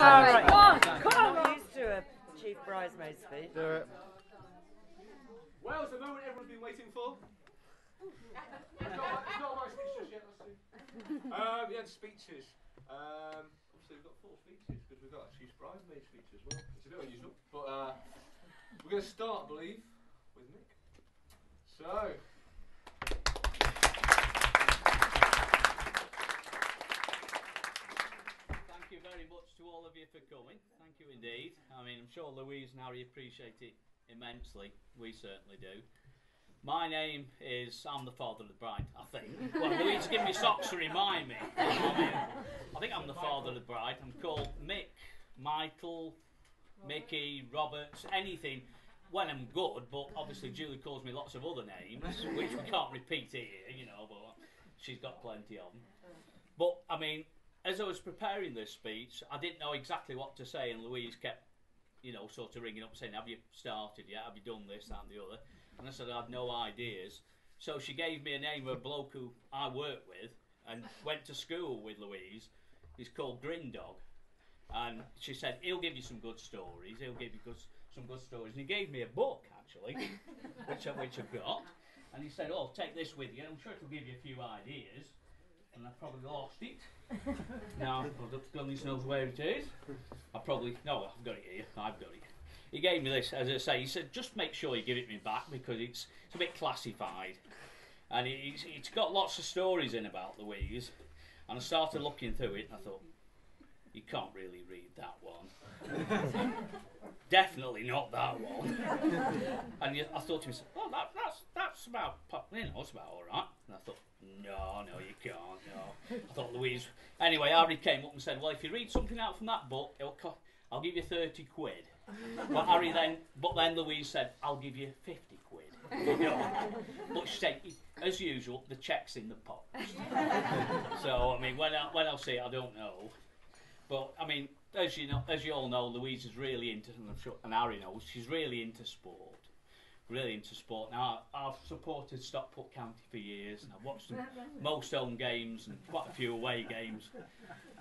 All right. Come on. Used to a chief bridesmaid speech. Do it. Well, it's the moment everyone's been waiting for. It's not my speech just yet, let's see. We had speeches. Obviously we've got 4 speeches because we've got a chief bridesmaid speech as well. It's a bit unusual, but we're going to start, I believe, with Nick. So. Thank you very much to all of you for coming. Thank you indeed. I mean, I'm sure Louise and Harry appreciate it immensely. We certainly do. My name is, I'm the father of the bride, I think. Well, Louise, give me socks to remind me. I think I'm the father of the bride. I'm called Mick, Michael, Mickey, Roberts, anything when I'm good, but obviously Julie calls me lots of other names, which we can't repeat here, you know, but she's got plenty of them. But, I mean, as I was preparing this speech, I didn't know exactly what to say, and Louise kept, you know, sort of ringing up saying, have you started yet? Have you done this, that and the other? And I said I had no ideas. So she gave me a name of a bloke who I work with and went to school with Louise. He's called Grindog. And she said, he'll give you some good stories. He'll give you some good stories. And he gave me a book, actually, which I've got. And he said, oh, take this with you. I'm sure it'll give you a few ideas. And I probably lost it. Now, goodness knows where it is. I've got it here. I've got it. He gave me this, as I say, he said, just make sure you give it me back because it's a bit classified. And it's got lots of stories in about Louise. And I started looking through it and I thought, you can't really read that one. Definitely not that one. And I thought to myself, oh, that's about, you know, it's about all right. And I thought, no, you can't, no. I thought Louise... Anyway, Harry came up and said, well, if you read something out from that book, I'll give you 30 quid. But then Louise said, I'll give you 50 quid. But she said, as usual, the check's in the pot. So, I mean, when I'll see it, I don't know. But, I mean, as you all know, Louise is really into, and Harry knows, she's really into sport. Really into sport. Now, I've supported Stockport County for years, and I've watched most home games and quite a few away games.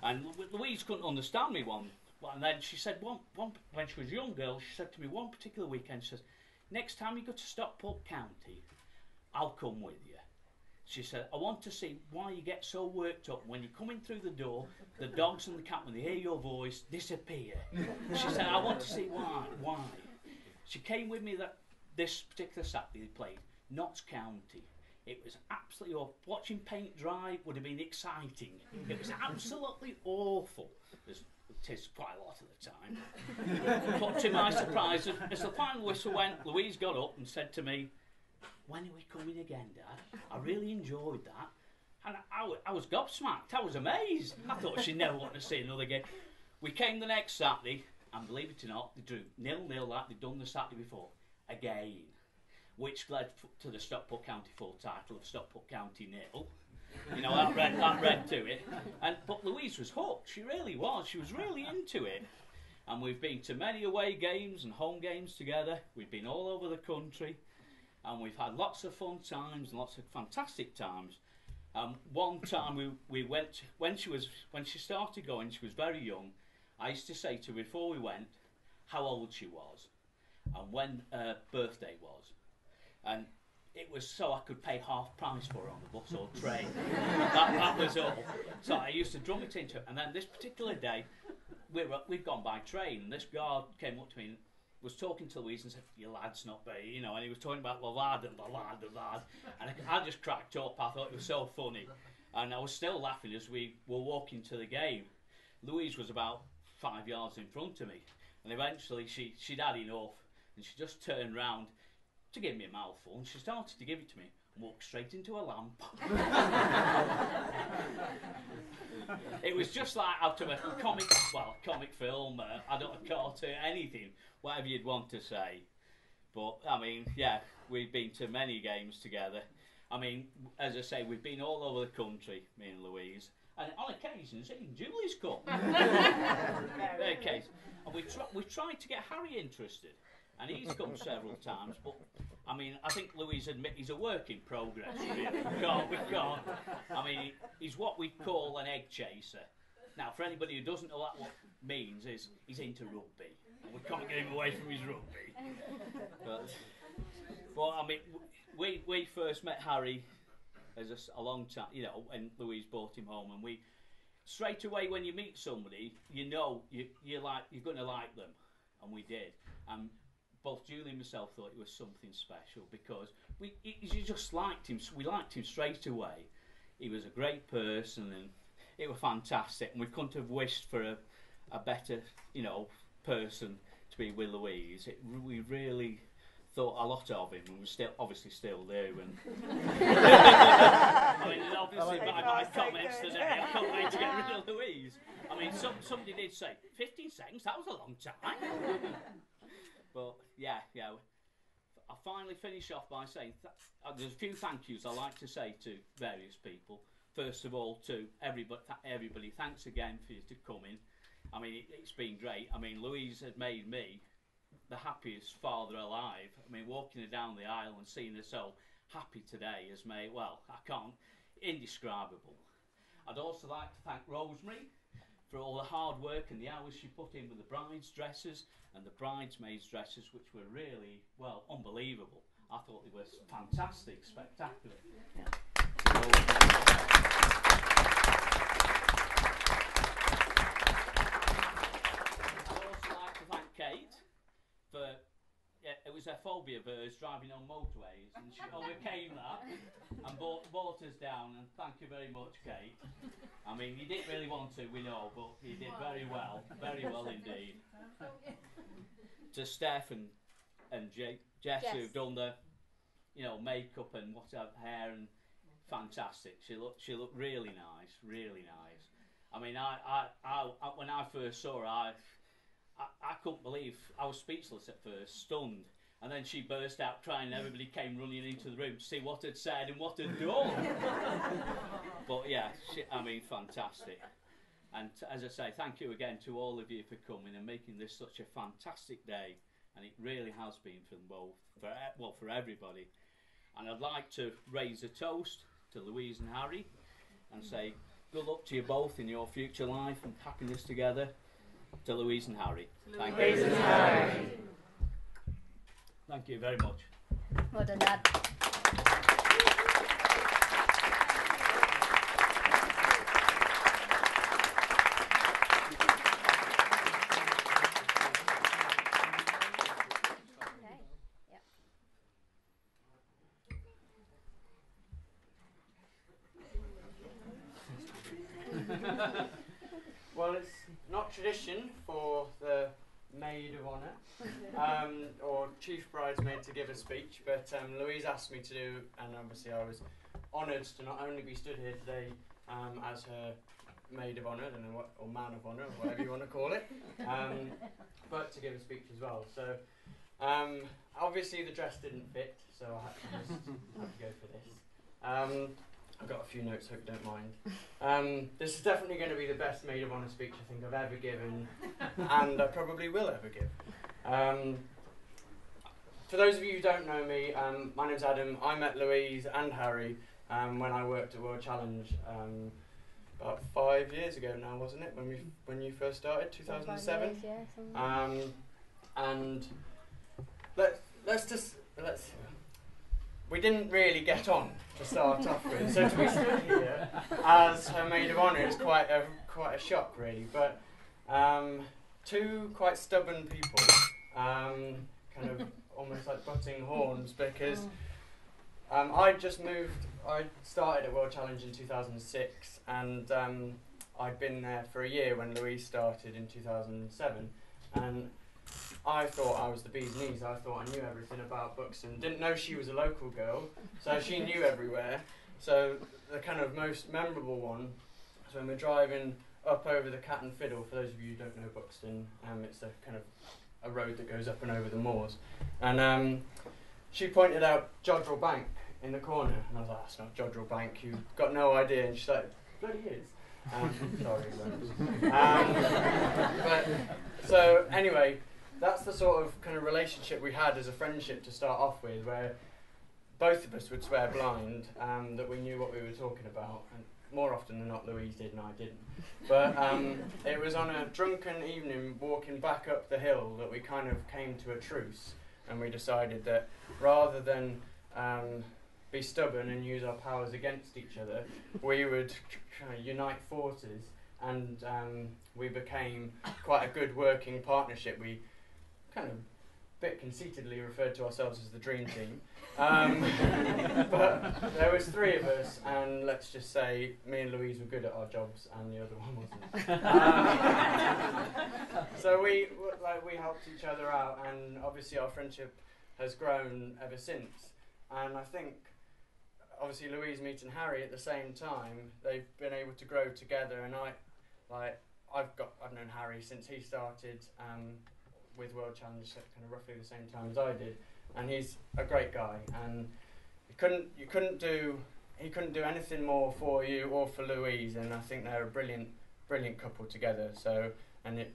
And Louise couldn't understand me one. And then she said, when she was a young girl, she said to me one particular weekend, she says, next time you go to Stockport County, I'll come with you. She said, I want to see why you get so worked up when you're coming through the door, the dogs and the cat, when they hear your voice, disappear. She said, I want to see why. She came with me this particular Saturday, they played Notts County. It was absolutely awful. Watching paint dry would have been exciting. It was absolutely awful. It is quite a lot of the time. But to my surprise, as the final whistle went, Louise got up and said to me, when are we coming again, Dad? I really enjoyed that. And I was gobsmacked. I was amazed. I thought she'd never want to see another game. We came the next Saturday, and believe it or not, they drew 0-0 like they'd done the Saturday before. Again. Which led to the Stockport County full title of Stockport County 0. You know, that read to it. But Louise was hooked. She really was. She was really into it. And we've been to many away games and home games together. We've been all over the country. And we've had lots of fun times and lots of fantastic times. One time we went, when she started going, she was very young. I used to say to her before we went how old she was and when her birthday was. And it was so I could pay half price for her on the bus or train. that was all. So I used to drum it into it. And then this particular day, we'd gone by train, and this guard came up to me and was talking to Louise and said, your lad's not very, you know, and he was talking about the lad. And I just cracked up. I thought it was so funny. And I was still laughing as we were walking to the game. Louise was about 5 yards in front of me. And eventually she'd had enough, and she just turned round to give me a mouthful, and she started to give it to me and walked straight into a lamp. It was just like out of a comic film, I don't know, cartoon, anything, whatever you'd want to say. But, I mean, yeah, we've been to many games together. I mean, as I say, we've been all over the country, me and Louise, and on occasions, even Julie's come. Okay. And we've tried to get Harry interested. And he's come several times, but I mean, I think Louise admit he's a work in progress. Really. We can't. I mean, he's what we call an egg chaser. Now, for anybody who doesn't know what means, is he's into rugby, and we can't get him away from his rugby. But I mean, we first met Harry as a long time, you know, and Louise brought him home, and we straight away when you meet somebody, you know you're going to like them, and we did. And both Julie and myself thought it was something special because you just liked him. We liked him straight away. He was a great person, and it was fantastic. And we couldn't have wished for a better, you know, person to be with Louise. We really thought a lot of him, and we obviously still do. And I mean, obviously by my comments today, I can't wait to get rid of Louise. I mean, somebody did say 15 seconds. That was a long time. But yeah. I'll finally finish off by saying there's a few thank yous I like to say to various people. First of all, to everybody, thanks again for you to coming. I mean, it's been great. I mean, Louise has made me the happiest father alive. I mean, walking her down the aisle and seeing her so happy today has made, well, I can't, indescribable. I'd also like to thank Rosemary for all the hard work and the hours she put in with the bride's dresses and the bridesmaids' dresses, which were really, well, unbelievable. I thought they were fantastic, spectacular. Yeah. I'd also like to thank Kate for, it was a phobia of hers driving on motorways, and she overcame that and brought us down, and thank you very much, Kate. I mean, you didn't really want to, we know, but you did very well indeed. To Steph and Jess, who've done the, you know, makeup and whatever, hair, and fantastic. She looked really nice, really nice. I mean, I when I first saw her, I couldn't believe, I was speechless at first, stunned. And then she burst out crying, and everybody came running into the room to see what had said and what had done. But yeah, I mean, fantastic. And as I say, thank you again to all of you for coming and making this such a fantastic day. And it really has been for them both, for everybody. And I'd like to raise a toast to Louise and Harry and say good luck to you both in your future life and happiness together. To Louise and Harry. Thank you. Louise and Harry. Thank you very much. Well done, Dad. Well, it's not tradition for the maid of honour or chief bridesmaid to give a speech, but Louise asked me to do, and obviously I was honoured to not only be stood here today as her maid of honour, I don't know what, or man of honour, or whatever you want to call it, but to give a speech as well. So obviously the dress didn't fit, so I had to go for this. I've got a few notes, hope you don't mind. This is definitely going to be the best maid of honour speech I think I've ever given, and I probably will ever give. For those of you who don't know me, my name's Adam. I met Louise and Harry when I worked at World Challenge about 5 years ago now, wasn't it? When you first started, 2007. And let's. We didn't really get on to start off with, so to be stood here as her maid of honour is quite a shock, really. But two quite stubborn people, kind of almost like butting horns, because I started at World Challenge in 2006, and I'd been there for a year when Louise started in 2007, and I thought I was the bee's knees. I thought I knew everything about Buxton. Didn't know she was a local girl, so she knew everywhere. So the kind of most memorable one is when we're driving up over the Cat and Fiddle. For those of you who don't know Buxton, it's a kind of a road that goes up and over the moors. And she pointed out Jodrell Bank in the corner, and I was like, "That's not Jodrell Bank. You've got no idea." And she's like, "Bloody is." Sorry, but so anyway. That's the sort of kind of relationship we had as a friendship to start off with, where both of us would swear blind that we knew what we were talking about. more often than not Louise did and I didn't. But it was on a drunken evening walking back up the hill that we kind of came to a truce, and we decided that rather than be stubborn and use our powers against each other, we would unite forces, and we became quite a good working partnership. We kind of a bit conceitedly referred to ourselves as the dream team. But there was 3 of us, and let's just say me and Louise were good at our jobs and the other one wasn't. So we helped each other out, and obviously our friendship has grown ever since. And I think obviously Louise meeting Harry at the same time, they've been able to grow together, and I've known Harry since he started with World Challenge at kind of roughly the same time as I did, and he's a great guy, and he couldn't do anything more for you or for Louise, and I think they're a brilliant couple together. So, and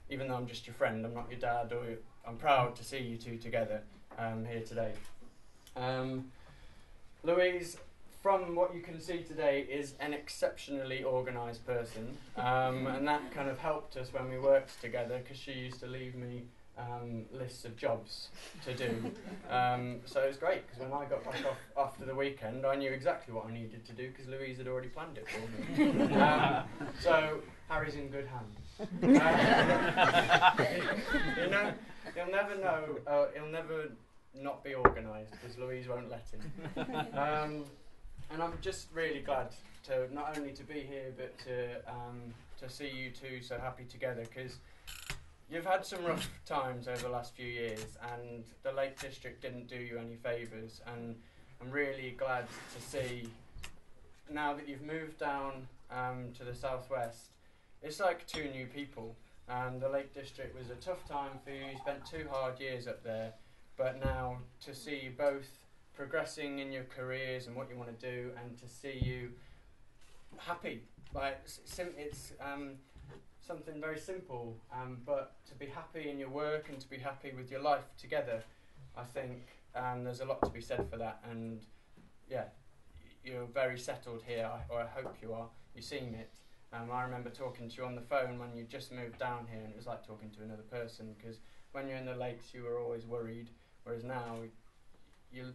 even though I'm just your friend, I'm not your dad, I'm proud to see you two together here today. Louise, from what you can see today, is an exceptionally organised person, and that kind of helped us when we worked together, because she used to leave me lists of jobs to do. So it was great, because when I got back off after the weekend, I knew exactly what I needed to do, because Louise had already planned it for me. So Harry's in good hands. He'll never know, he'll never not be organised, because Louise won't let him. And I'm just really glad to not only to be here, but to see you two so happy together, because you've had some rough times over the last few years, and the Lake District didn't do you any favours, and I'm really glad to see now that you've moved down to the southwest. It's like 2 new people. The Lake District was a tough time for you. You spent 2 hard years up there, but now to see you both progressing in your careers and what you want to do, and to see you happy, like it's something very simple, but to be happy in your work and to be happy with your life together, I think there's a lot to be said for that. And yeah, you're very settled here, or I hope you are. You seem it. I remember talking to you on the phone when you just moved down here, and it was like talking to another person, because when you're in the Lakes you were always worried, whereas now you're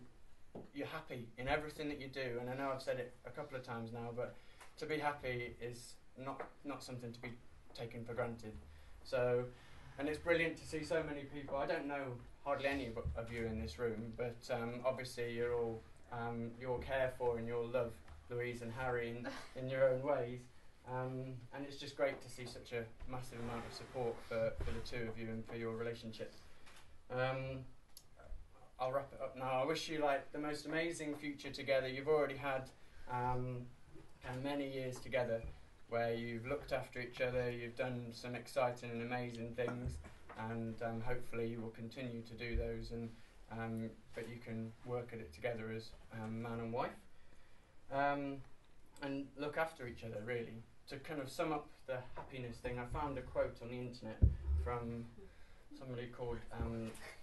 happy in everything that you do. And I know I've said it a couple of times now, but to be happy is not something to be taken for granted. So, and it's brilliant to see so many people. I don't know hardly any of you in this room, but obviously you're all care for and you all love Louise and Harry in your own ways. And it's just great to see such a massive amount of support for the 2 of you and for your relationship. I'll wrap it up now. I wish you the most amazing future together. You've already had many years together where you've looked after each other, you've done some exciting and amazing things, and hopefully you will continue to do those, and but you can work at it together as man and wife, and look after each other, really. To kind of sum up the happiness thing, I found a quote on the internet from somebody called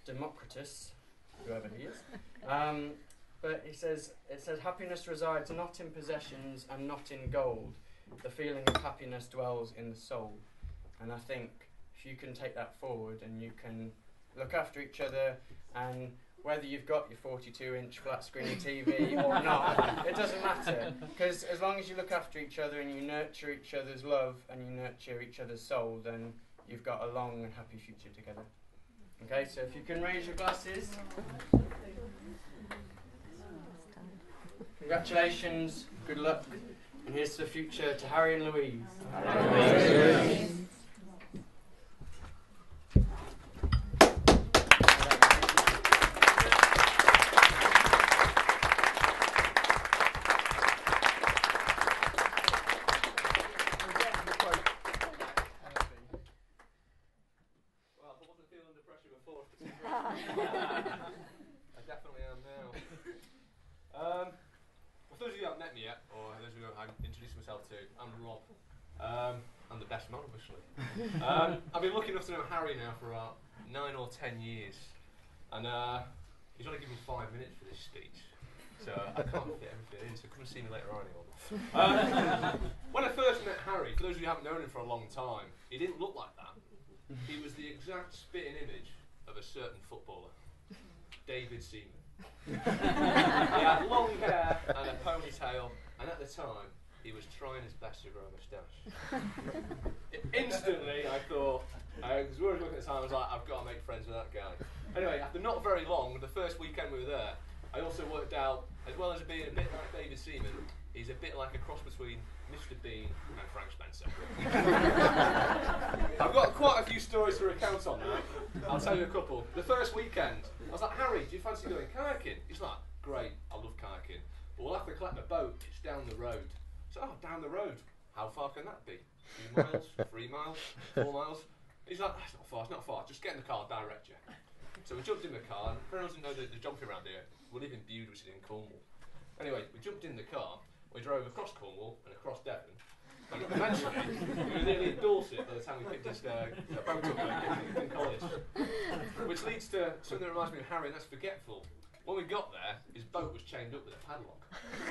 Democritus, whoever he is. But it says, happiness resides not in possessions and not in gold. The feeling of happiness dwells in the soul. And I think if you can take that forward and you can look after each other, and whether you've got your 42-inch flat screen TV or not, it doesn't matter. Because as long as you look after each other and you nurture each other's love and you nurture each other's soul, then you've got a long and happy future together. Okay, so if you can raise your glasses. Congratulations, good luck, and here's to the future to Harry and Louise. I definitely am now. For those of you who haven't met me yet, or those of you who I've introduced myself to, I'm Rob. I'm the best man, obviously. I've been lucky enough to know Harry now for about 9 or 10 years, and he's only given me 5 minutes for this speech. So I can't fit everything in, so come and see me later on. When I first met Harry, for those of you who haven't known him for a long time, he didn't look like that. He was the exact spitting image of a certain footballer, David Seaman. He had long hair and a ponytail, and at the time, he was trying his best to grow a moustache. Instantly, I thought, because we were looking at the time, I was like, I've got to make friends with that guy. Anyway, after not very long, the first weekend we were there, I also worked out, as well as being a bit like David Seaman, he's a bit like a cross between Mr. Bean and Frank Spencer. I've got quite a few stories to recount on that. I'll tell you a couple. The first weekend, I was like, Harry, do you fancy going kayaking? He's like, great, I love kayaking. But we'll have to collect the boat, it's down the road. So, down the road, how far can that be? 2 miles, 3 miles, 4 miles? He's like, it's not far, just get in the car, I'll direct you. So we jumped in the car, and for anyone who doesn't know the jumping around here, we live in Bude, which is in Cornwall. Anyway, we jumped in the car, we drove across Cornwall and across Devon, and eventually we were nearly in Dorset by the time we picked this boat up in college. Which leads to something that reminds me of Harry, and that's forgetful. When we got there, his boat was chained up with a padlock.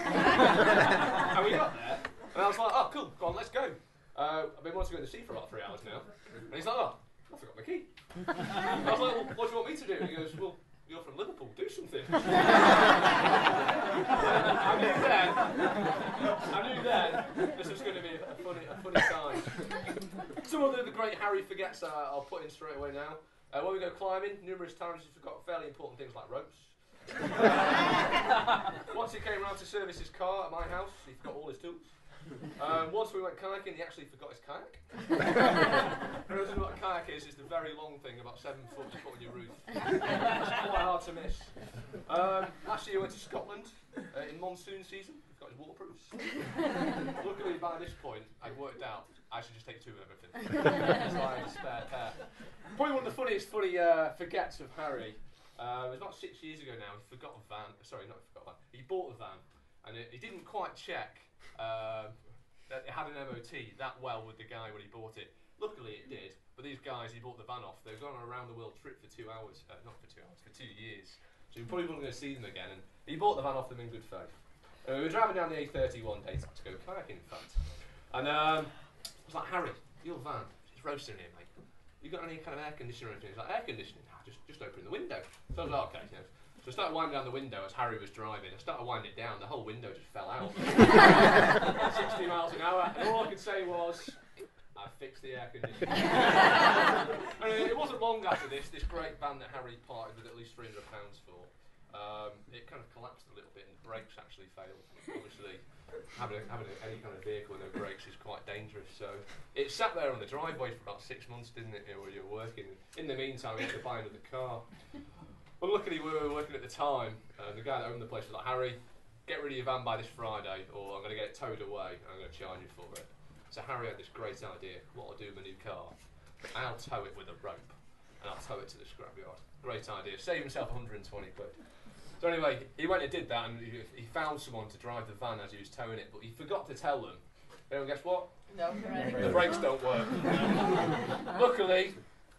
And we got there, and I was like, oh cool, go on, let's go. I've been wanting to go to the sea for about 3 hours now. And he's like, oh, I forgot my key. I was like, well, what do you want me to do? And he goes, well, you're from Liverpool, do something. I knew then this was going to be a funny time. Some of the great Harry forgets I'll put in straight away now. When we go climbing, numerous times he's forgot fairly important things like ropes. Once he came round to service his car at my house, he forgot all his tools. Once we went kayaking, he actually forgot his kayak. The reason what a kayak is the very long thing, about 7 foot, to put on your roof. It's quite hard to miss. Last year we went to Scotland in monsoon season. We've got his waterproofs. Luckily by this point, I'd worked out I should just take 2 of everything. So I had a spare pair. Probably one of the funniest forgets of Harry. It was about 6 years ago now. He forgot a van. Sorry, not forgot a van. He bought a van, and he didn't quite check that it had an MOT that well with the guy when he bought it. Luckily it did, but these guys he bought the van off, they've gone on a round the world trip for 2 hours, not for 2 hours, for 2 years. So you probably weren't going to see them again, and he bought the van off them in good faith. We were driving down the A30 one day to go kayaking in fact, and I was like, Harry, your van, it's roasting here mate, you got any kind of air conditioner or anything? He's like, air conditioning? No, just open the window. So I was like, okay, you know. So I started winding down the window as Harry was driving. I started winding it down, the whole window just fell out. 60 miles an hour, and all I could say was, I fixed the air conditioning. And it wasn't long after this great van that Harry parted with at least £300 for, it kind of collapsed a little bit and the brakes actually failed. Obviously, having any kind of vehicle with no brakes is quite dangerous. So it sat there on the driveway for about 6 months, didn't it, where you were working. In the meantime, we had to buy another car. Well, luckily we were working at the time, the guy that owned the place was like, Harry, get rid of your van by this Friday or I'm going to get it towed away and I'm going to charge you for it. So Harry had this great idea, what I'll do with my new car, I'll tow it with a rope and I'll tow it to the scrapyard. Great idea, save himself 120 quid. So anyway, he went and did that and he found someone to drive the van as he was towing it, but he forgot to tell them. Anyone guess what? No, right. The brakes don't work. Luckily,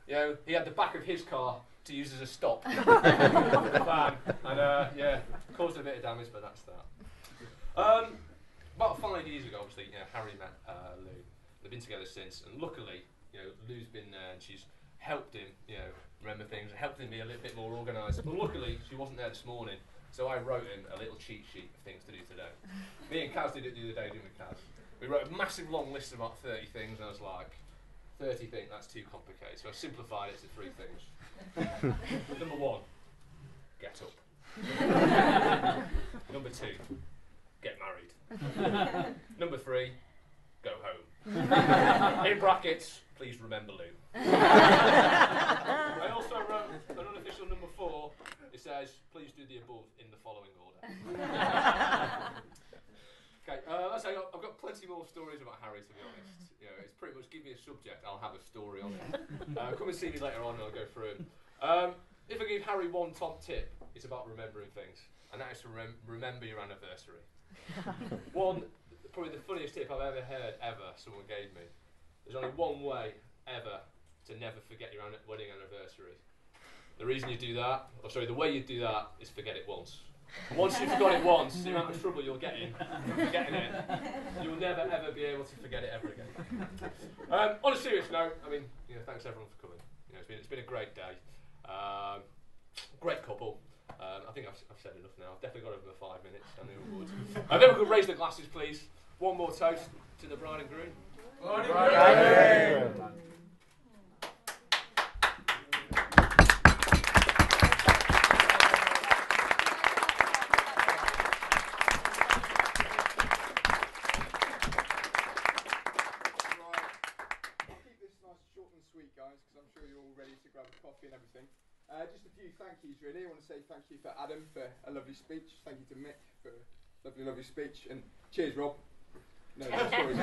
you know, he had the back of his car to use as a stop for the van, and yeah, caused a bit of damage, but that's that. About 5 years ago, obviously, you know, Harry met Lou. They've been together since, and luckily, you know, Lou's been there and she's helped him, you know, remember things, helped him be a little bit more organised. But luckily, she wasn't there this morning, so I wrote him a little cheat sheet of things to do today. Me and Kaz did it the other day, didn't we, Kaz? We wrote a massive long list of about 30 things, and I was like, 30 things, that's too complicated, so I simplified it to 3 things. Number 1, get up. Number 2, get married. Number 3, go home. In brackets, please remember Lou. I also wrote an unofficial number 4. It says, please do the above in the following order. Okay, I've got plenty more stories about Harry, to be honest. You know, it's pretty much give me a subject, I'll have a story on it. Come and see me later on and I'll go through it. If I give Harry one top tip, it's about remembering things, and that is to remember your anniversary. Probably the funniest tip I've ever heard, someone gave me. There's only one way, ever, to never forget your wedding anniversary. The reason you do that, the way you do that is forget it once. Once you've got it once, the amount of trouble you'll get in from forgetting it, you'll never ever be able to forget it ever again. On a serious note, I mean, thanks everyone for coming. It's been a great day. Great couple. I think I've said enough now. I've definitely got over the 5 minutes. I knew I would. Then we could raise the glasses, please. One more toast to the bride and groom. Bride and groom. Guys, because I'm sure you're all ready to grab a coffee and everything. Just a few thank yous really. I want to say thank you for Adam for a lovely speech. Thank you to Mick for a lovely speech. And cheers, Rob. No, no stories.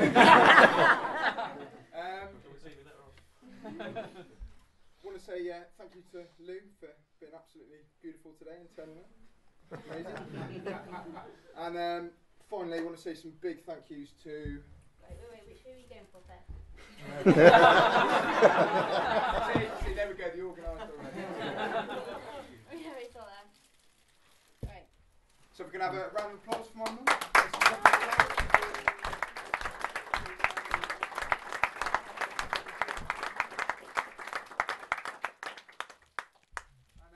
Want to say thank you to Lou for being absolutely beautiful today and turning up. Amazing. And finally, I want to say some big thank yous to... Wait, which who are you going for first? see, there we go, the organiser already. Yeah, we saw that. Right. So we're going to have a round of applause for my mum. And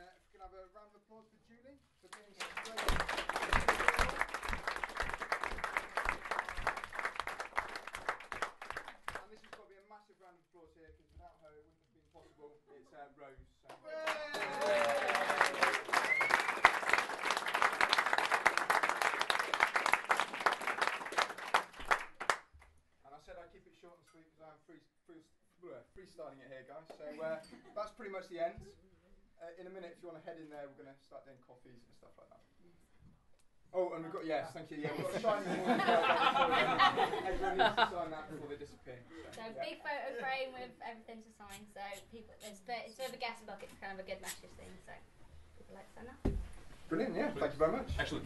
if we can have a round of applause for Julie for being so great. Massive round of applause here because without her it wouldn't have been possible. It's Rose. So. And I said I'd keep it short and sweet because I'm freestyling it here, guys. So that's pretty much the end. In a minute, if you want to head in there, we're going to start doing coffees and stuff like that. Oh, and we've got, yes, thank you, yeah, we've got a shiny warning bell. Everyone needs to sign that before they disappear. So big photo frame with everything to sign, so people, it's sort of a guest book, it's kind of a good message thing, so people like to sign that. Brilliant, yeah, thank you very much. Excellent.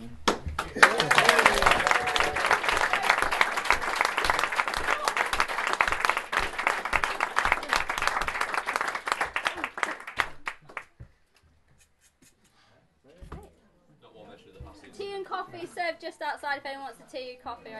Tea and coffee served just outside if anyone wants a tea, coffee or anything.